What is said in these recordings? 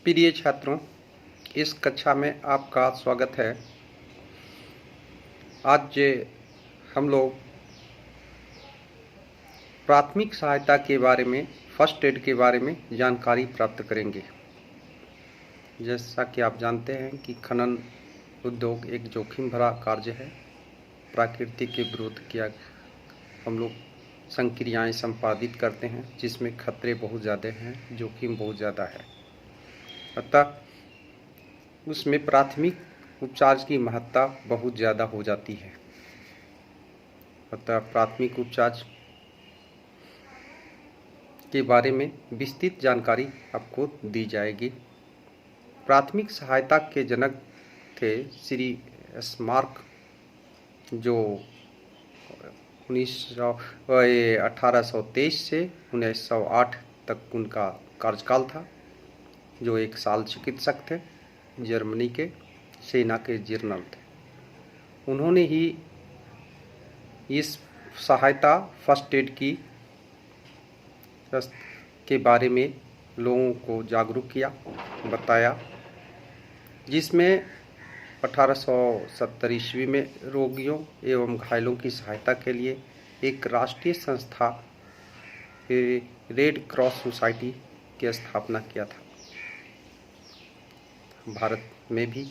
प्रिय छात्रों, इस कक्षा में आपका स्वागत है। आज हम लोग प्राथमिक सहायता के बारे में, फर्स्ट एड के बारे में जानकारी प्राप्त करेंगे। जैसा कि आप जानते हैं कि खनन उद्योग एक जोखिम भरा कार्य है। प्रकृति के विरुद्ध किया हम लोग संक्रियाएं संपादित करते हैं, जिसमें खतरे बहुत ज़्यादा हैं, जोखिम बहुत ज़्यादा है। अतः उसमें प्राथमिक उपचार की महत्ता बहुत ज़्यादा हो जाती है। अतः प्राथमिक उपचार के बारे में विस्तृत जानकारी आपको दी जाएगी। प्राथमिक सहायता के जनक थे श्री स्मार्क, जो 1823 से 1908 तक उनका कार्यकाल था, जो एक साल चिकित्सक थे, जर्मनी के सेना के जनरल थे। उन्होंने ही इस सहायता फर्स्ट एड की के बारे में लोगों को जागरूक किया, बताया, जिसमें 1870 ईस्वी में रोगियों एवं घायलों की सहायता के लिए एक राष्ट्रीय संस्था रेड क्रॉस सोसाइटी की स्थापना किया था। भारत में भी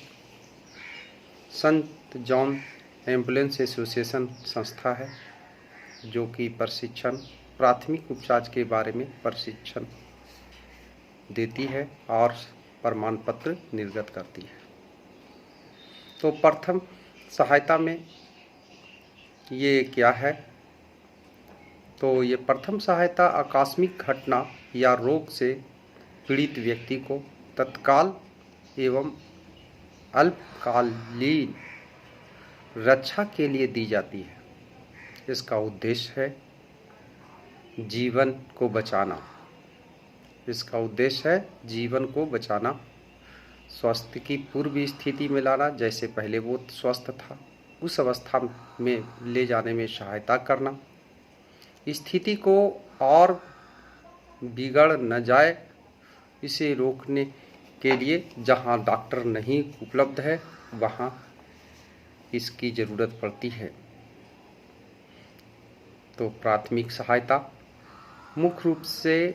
संत जॉन एम्बुलेंस एसोसिएशन संस्था है, जो कि प्राथमिक उपचार के बारे में प्रशिक्षण देती है और प्रमाण पत्र निर्गत करती है। तो प्रथम सहायता में ये क्या है? तो ये प्रथम सहायता आकस्मिक घटना या रोग से पीड़ित व्यक्ति को तत्काल एवं अल्पकालीन रक्षा के लिए दी जाती है। इसका उद्देश्य है जीवन को बचाना। इसका उद्देश्य है जीवन को बचाना, स्वास्थ्य की पूर्व स्थिति में लाना, जैसे पहले वो स्वस्थ था उस अवस्था में ले जाने में सहायता करना, स्थिति को और बिगड़ न जाए इसे रोकने के लिए जहां डॉक्टर नहीं उपलब्ध है वहां इसकी ज़रूरत पड़ती है। तो प्राथमिक सहायता मुख्य रूप से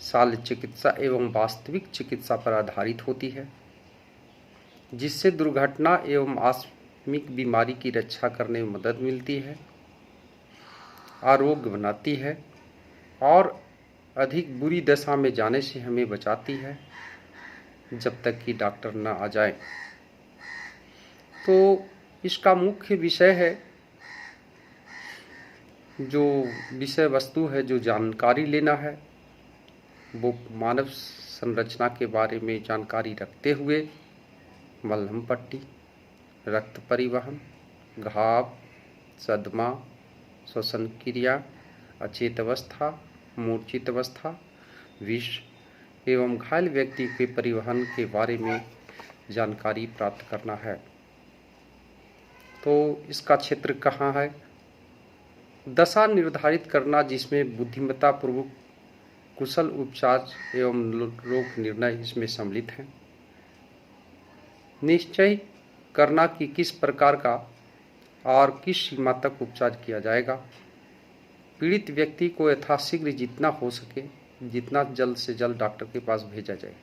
शल्य चिकित्सा एवं वास्तविक चिकित्सा पर आधारित होती है, जिससे दुर्घटना एवं आकस्मिक बीमारी की रक्षा करने में मदद मिलती है, आरोग्य बनाती है और अधिक बुरी दशा में जाने से हमें बचाती है, जब तक कि डॉक्टर न आ जाए। तो इसका मुख्य विषय है, जो विषय वस्तु है, जो जानकारी लेना है, वो मानव संरचना के बारे में जानकारी रखते हुए मलहम पट्टी, रक्त परिवहन, घाव, सदमा, श्वसन क्रिया, अचेत अवस्था, मूर्छित अवस्था, विष एवं घायल व्यक्ति के परिवहन के बारे में जानकारी प्राप्त करना है। तो इसका क्षेत्र कहाँ है? दशा निर्धारित करना, जिसमें बुद्धिमत्तापूर्वक कुशल उपचार एवं रोग निर्णय इसमें सम्मिलित हैं। निश्चय करना कि किस प्रकार का और किस सीमा तक उपचार किया जाएगा। पीड़ित व्यक्ति को यथाशीघ्र जितना हो सके, जितना जल्द से जल्द डॉक्टर के पास भेजा जाए।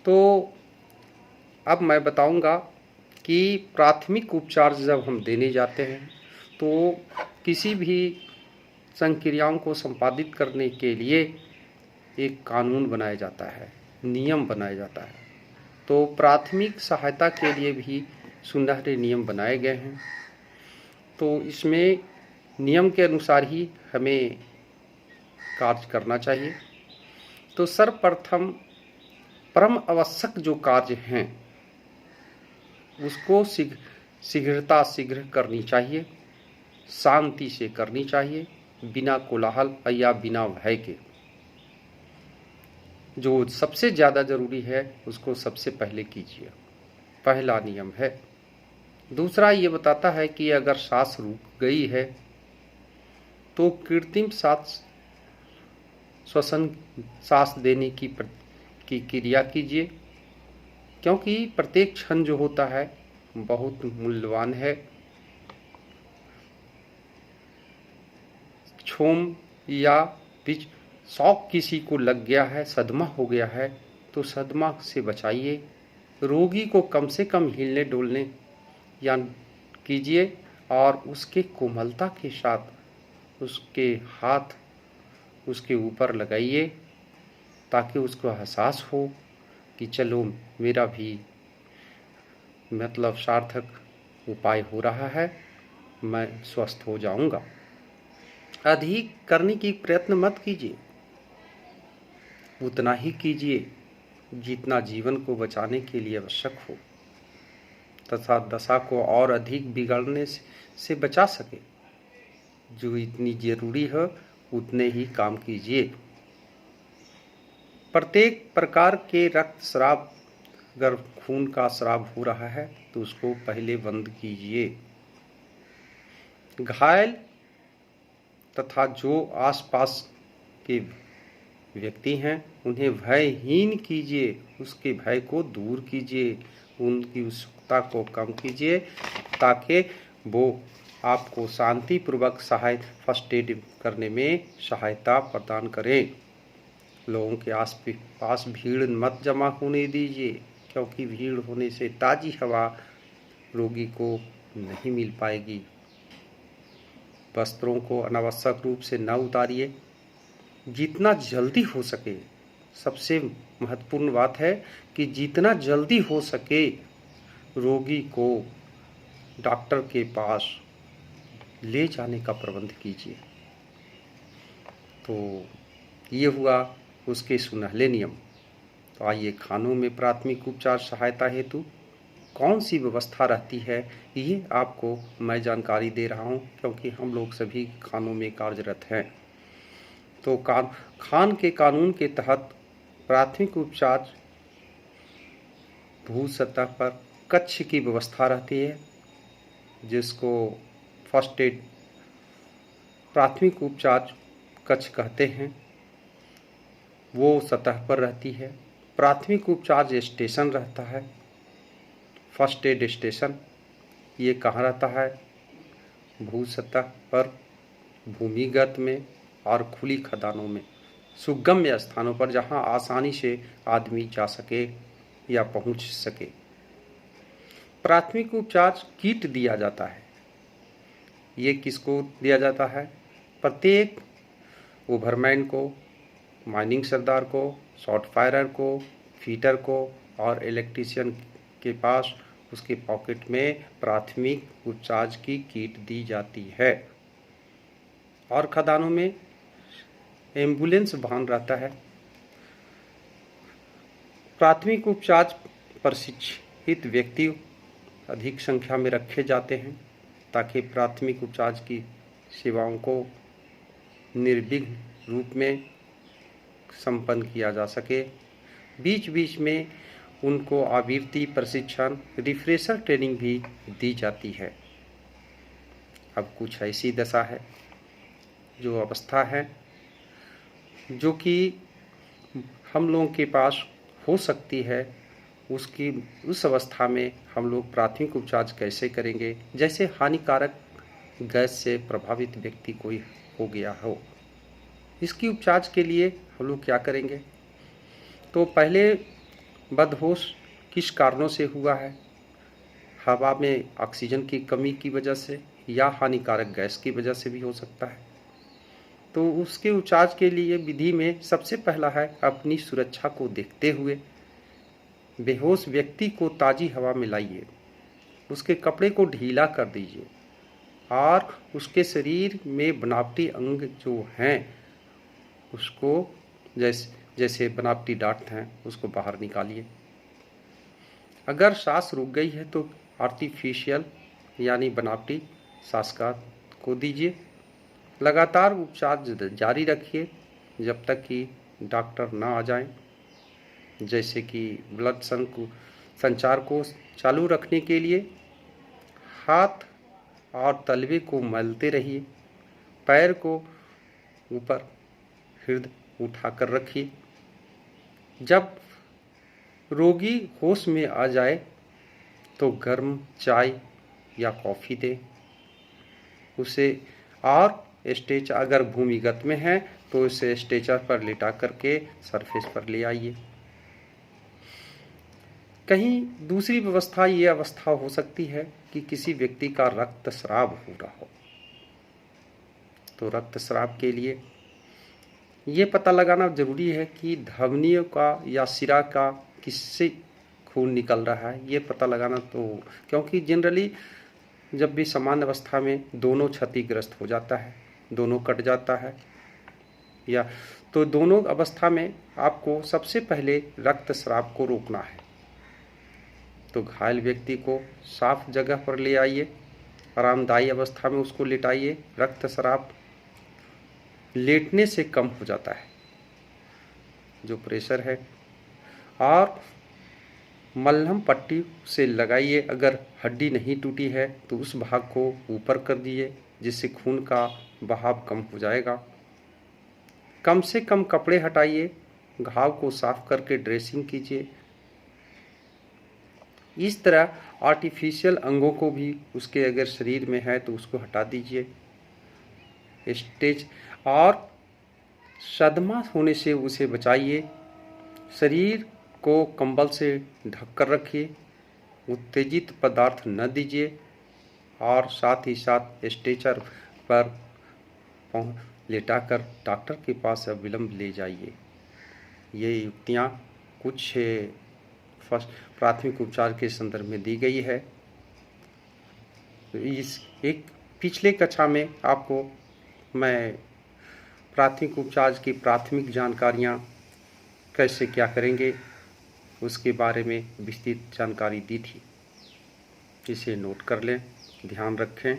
तो अब मैं बताऊंगा कि प्राथमिक उपचार जब हम देने जाते हैं तो किसी भी संक्रियाओं को संपादित करने के लिए एक कानून बनाया जाता है, नियम बनाया जाता है। तो प्राथमिक सहायता के लिए भी सुनहरे नियम बनाए गए हैं। तो इसमें नियम के अनुसार ही हमें कार्य करना चाहिए। तो सर्वप्रथम परम आवश्यक जो कार्य हैं उसको शीघ्र करनी चाहिए, शांति से करनी चाहिए, बिना कोलाहल या बिना भय के। जो सबसे ज़्यादा जरूरी है उसको सबसे पहले कीजिए, पहला नियम है। दूसरा ये बताता है कि अगर सांस रुक गई है तो कृत्रिम सांस देने की की क्रिया कीजिए, क्योंकि प्रत्येक क्षण जो होता है बहुत मूल्यवान है। क्षोभ या बीच शॉक किसी को लग गया है, सदमा हो गया है, तो सदमा से बचाइए। रोगी को कम से कम हिलने डुलने या कीजिए और उसके कोमलता के साथ उसके हाथ उसके ऊपर लगाइए, ताकि उसको एहसास हो कि चलो मेरा भी मतलब सार्थक उपाय हो रहा है, मैं स्वस्थ हो जाऊंगा। अधिक करने की प्रयत्न मत कीजिए, उतना ही कीजिए जितना जीवन को बचाने के लिए आवश्यक हो तथा दशा को और अधिक बिगड़ने से बचा सके। जो इतनी जरूरी है उतने ही काम कीजिए। प्रत्येक प्रकार के रक्त स्राव, अगर खून का स्राव हो रहा है तो उसको पहले बंद कीजिए। घायल तथा जो आसपास के व्यक्ति हैं उन्हें भयहीन कीजिए, उसके भय को दूर कीजिए, उनकी उत्सुकता को कम कीजिए, ताकि वो आपको शांतिपूर्वक फर्स्ट एड करने में सहायता प्रदान करें। लोगों के पास भीड़ मत जमा होने दीजिए, क्योंकि भीड़ होने से ताज़ी हवा रोगी को नहीं मिल पाएगी। वस्त्रों को अनावश्यक रूप से न उतारिए। जितना जल्दी हो सके, सबसे महत्वपूर्ण बात है कि जितना जल्दी हो सके रोगी को डॉक्टर के पास ले जाने का प्रबंध कीजिए। तो ये हुआ उसके सुनहले नियम। तो आइए, खानों में प्राथमिक उपचार सहायता हेतु कौन सी व्यवस्था रहती है, ये आपको मैं जानकारी दे रहा हूँ, क्योंकि हम लोग सभी खानों में कार्यरत हैं। तो खान के कानून के तहत प्राथमिक उपचार भू सतह पर कक्ष की व्यवस्था रहती है, जिसको फर्स्ट एड प्राथमिक उपचार कक्ष कहते हैं। वो सतह पर रहती है। प्राथमिक उपचार स्टेशन रहता है, फर्स्ट एड स्टेशन। ये कहाँ रहता है? भू सतह पर, भूमिगत में और खुली खदानों में, सुगम्य स्थानों पर जहाँ आसानी से आदमी जा सके या पहुँच सके। प्राथमिक उपचार किट दिया जाता है। ये किसको दिया जाता है? प्रत्येक ओवरमैन को, माइनिंग सरदार को, शॉट फायरर को, फीटर को और इलेक्ट्रीशियन के पास उसके पॉकेट में प्राथमिक उपचार की किट दी जाती है। और खदानों में एम्बुलेंस वाहन रहता है। प्राथमिक उपचार प्रशिक्षित व्यक्ति अधिक संख्या में रखे जाते हैं, ताकि प्राथमिक उपचार की सेवाओं को निर्विघ्न रूप में संपन्न किया जा सके। बीच बीच में उनको आवृत्ति प्रशिक्षण, रिफ्रेशर ट्रेनिंग भी दी जाती है। अब कुछ ऐसी दशा है, जो अवस्था है, जो कि हम लोगों के पास हो सकती है। उस अवस्था में हम लोग प्राथमिक उपचार कैसे करेंगे? जैसे हानिकारक गैस से प्रभावित व्यक्ति कोई हो गया हो, इसकी उपचार के लिए हम लोग क्या करेंगे? तो पहले बदहोश किस कारणों से हुआ है? हवा में ऑक्सीजन की कमी की वजह से या हानिकारक गैस की वजह से भी हो सकता है। तो उसके उपचार के लिए विधि में सबसे पहला है, अपनी सुरक्षा को देखते हुए बेहोश व्यक्ति को ताज़ी हवा में लाइए, उसके कपड़े को ढीला कर दीजिए और उसके शरीर में बनावटी अंग जो हैं उसको जैसे बनावटी डांट हैं उसको बाहर निकालिए। अगर सांस रुक गई है तो आर्टिफिशियल यानी बनावटी सांस को दीजिए। लगातार उपचार जारी रखिए जब तक कि डॉक्टर ना आ जाएं। जैसे कि ब्लड संचार को चालू रखने के लिए हाथ और तलवे को मलते रहिए। पैर को ऊपर हृदय उठाकर रखिए। जब रोगी होश में आ जाए तो गर्म चाय या कॉफ़ी दे उसे, और स्ट्रेचर अगर भूमिगत में है तो उसे स्ट्रेचर पर लिटा करके सरफेस पर ले आइए। कहीं दूसरी व्यवस्था ये अवस्था हो सकती है कि किसी व्यक्ति का रक्तस्राव हो रहा हो, तो रक्तस्राव के लिए ये पता लगाना जरूरी है कि धमनियों का या सिरा का किससे खून निकल रहा है, ये पता लगाना। तो क्योंकि जनरली जब भी सामान्य अवस्था में दोनों क्षतिग्रस्त हो जाता है, दोनों कट जाता है, या तो दोनों अवस्था में आपको सबसे पहले रक्तस्राव को रोकना है। तो घायल व्यक्ति को साफ जगह पर ले आइए, आरामदायी अवस्था में उसको लिटाइए। रक्तस्राव लेटने से कम हो जाता है जो प्रेशर है, और मलहम पट्टी से लगाइए। अगर हड्डी नहीं टूटी है तो उस भाग को ऊपर कर दीजिए, जिससे खून का बहाव कम हो जाएगा। कम से कम कपड़े हटाइए, घाव को साफ करके ड्रेसिंग कीजिए। इस तरह आर्टिफिशियल अंगों को भी उसके अगर शरीर में है तो उसको हटा दीजिए। स्टेज और सदमा होने से उसे बचाइए। शरीर को कंबल से ढक कर रखिए, उत्तेजित पदार्थ न दीजिए, और साथ ही साथ स्ट्रेचर पर लेटाकर डॉक्टर के पास अविलंब ले जाइए। ये युक्तियाँ कुछ प्राथमिक उपचार के संदर्भ में दी गई है। इस एक पिछले कक्षा में आपको मैं प्राथमिक उपचार की प्राथमिक जानकारियाँ कैसे क्या करेंगे उसके बारे में विस्तृत जानकारी दी थी। इसे नोट कर लें, ध्यान रखें।